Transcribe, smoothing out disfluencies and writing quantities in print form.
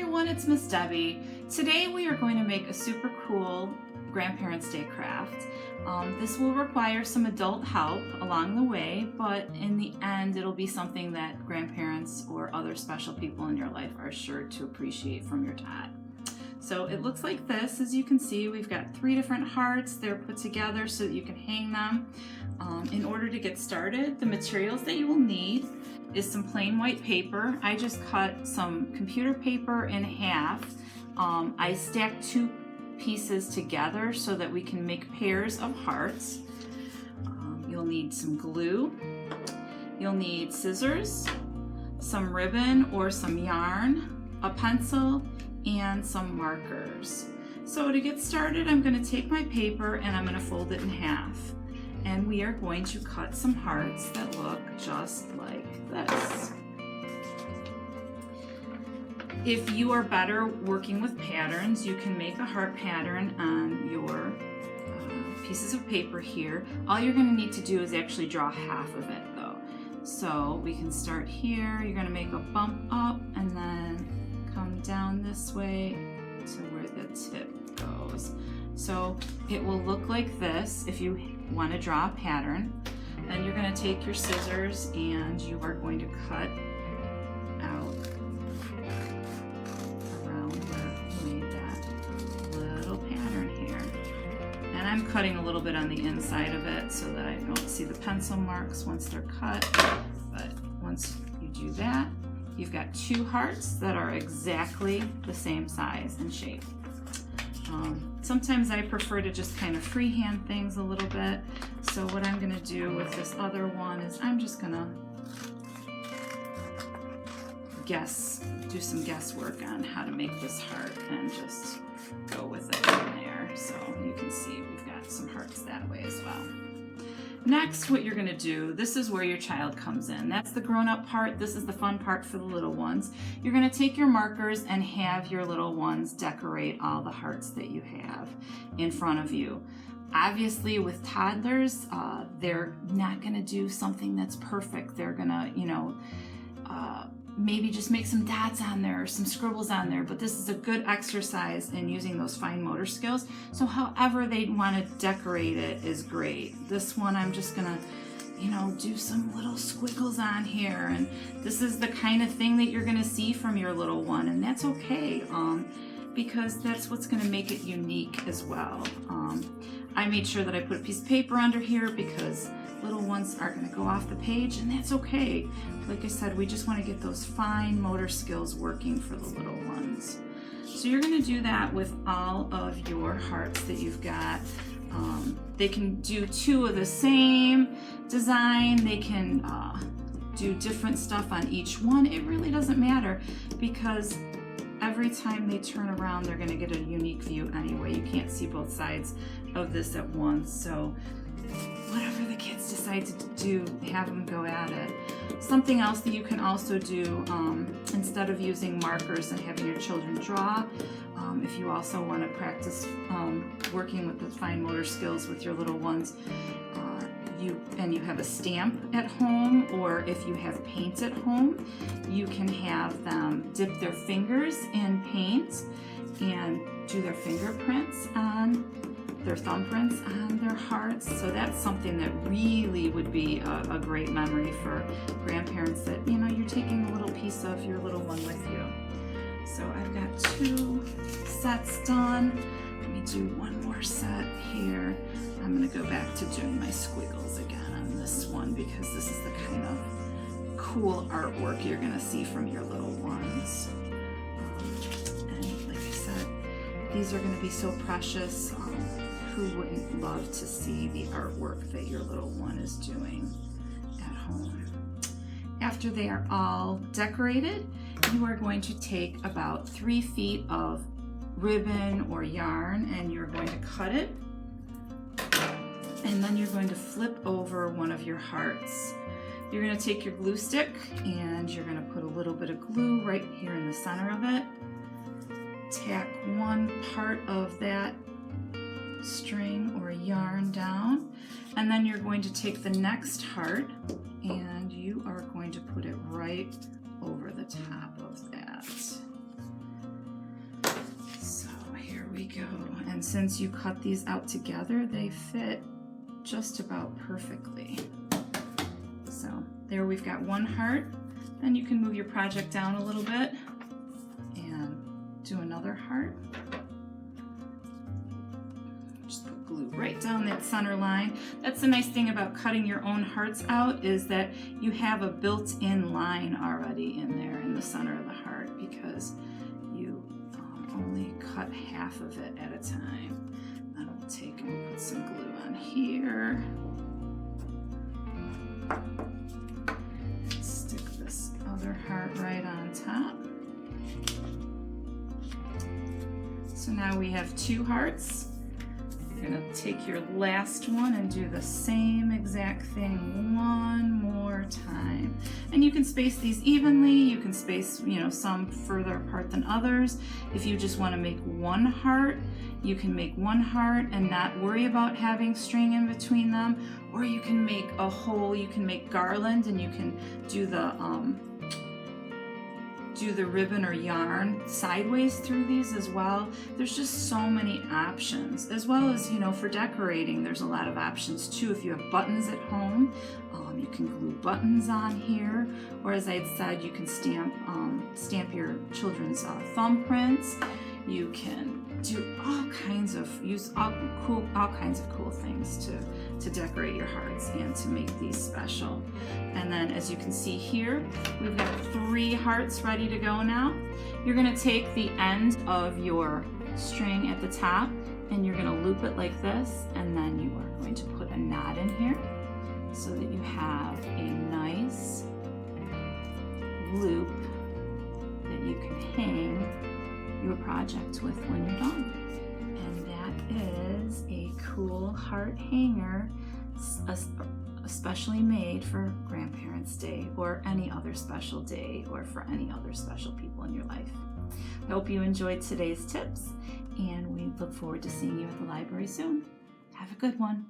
everyone, it's Miss Debbie. Today we are going to make a super cool Grandparents' Day craft. This will require some adult help along the way, but in the end it'll be something that grandparents or other special people in your life are sure to appreciate from your tot. So it looks like this. As you can see, we've got 3 different hearts. They're put together so that you can hang them. In order to get started, the materials that you will need is some plain white paper. I just cut some computer paper in half. I stacked 2 pieces together so that we can make pairs of hearts. You'll need some glue. You'll need scissors, some ribbon or some yarn, a pencil, and some markers. So to get started, I'm going to take my paper and I'm going to fold it in half. And we are going to cut some hearts that look just like this. If you are better working with patterns, you can make a heart pattern on your pieces of paper here. All you're going to need to do is actually draw half of it though. So we can start here. You're going to make a bump up and then come down this way to where the tip goes. So it will look like this if you want to draw a pattern. Then you're going to take your scissors and you are going to cut out around where you made that little pattern here. And I'm cutting a little bit on the inside of it so that I don't see the pencil marks once they're cut. But once you do that, you've got 2 hearts that are exactly the same size and shape. Sometimes I prefer to just kind of freehand things a little bit. So what I'm going to do with this other one is I'm just going to do some guesswork on how to make this heart and just go with it from there. So you can see we've got some hearts that way as well. Next, what you're going to do, this is where your child comes in. That's the grown-up part. This is the fun part for the little ones. You're going to take your markers and have your little ones decorate all the hearts that you have in front of you. Obviously, with toddlers, they're not going to do something that's perfect. They're going to, maybe just make some dots on there or some scribbles on there, but this is a good exercise in using those fine motor skills. So however they want to decorate it is great. This one I'm just gonna, do some little squiggles on here, and this is the kind of thing that you're gonna see from your little one, and that's okay, because that's what's gonna make it unique as well. I made sure that I put a piece of paper under here because little ones are going to go off the page, and that's okay. Like I said, we just want to get those fine motor skills working for the little ones. So you're going to do that with all of your hearts that you've got. They can do 2 of the same design. They can do different stuff on each one. It really doesn't matter because every time they turn around, they're going to get a unique view anyway. You can't see both sides of this at once. So whatever the kids decide to do, have them go at it. Something else that you can also do, instead of using markers and having your children draw, if you also want to practice working with the fine motor skills with your little ones, you have a stamp at home, or if you have paint at home, you can have them dip their fingers in paint and do their fingerprints on their thumbprints on their hearts. So that's something that really would be a great memory for grandparents that, you're taking a little piece of your little one with you. So I've got 2 sets done. Let me do one more set here. I'm going to go back to doing my squiggles again on this one because this is the kind of cool artwork you're going to see from your little ones. And like I said, these are going to be so precious. Who wouldn't love to see the artwork that your little one is doing at home? After they are all decorated, you are going to take about 3 feet of ribbon or yarn and you're going to cut it. And then you're going to flip over one of your hearts. You're going to take your glue stick and you're going to put a little bit of glue right here in the center of it. Tack one part of that string or yarn down, and then you're going to take the next heart and you are going to put it right over the top of that. So here we go. And since you cut these out together, they fit just about perfectly. So there we've got one heart. Then you can move your project down a little bit and do another heart. Just put glue right down that center line. That's the nice thing about cutting your own hearts out, is that you have a built-in line already in there in the center of the heart, because you only cut half of it at a time. Then we'll take and we'll put some glue on here. Stick this other heart right on top. So now we have two hearts. You're gonna take your last one and do the same exact thing one more time. And you can space these evenly. You can space, some further apart than others. If you just want to make one heart, you can make one heart and not worry about having string in between them. Or you can make a whole, you can make garland, and you can do the ribbon or yarn sideways through these as well. There's just so many options, as well as, for decorating, there's a lot of options too. If you have buttons at home, you can glue buttons on here, or as I had said, you can stamp your children's thumbprints. You can do all kinds of cool things to decorate your hearts and to make these special. And then, as you can see here, we've got 3 hearts ready to go now. You're going to take the end of your string at the top and you're going to loop it like this, and then you are going to put a knot in here so that you have a nice loop that you can hang your project with when you're done. And that is a cool heart hanger, especially made for Grandparents' Day or any other special day, or for any other special people in your life. I hope you enjoyed today's tips, and we look forward to seeing you at the library soon. Have a good one.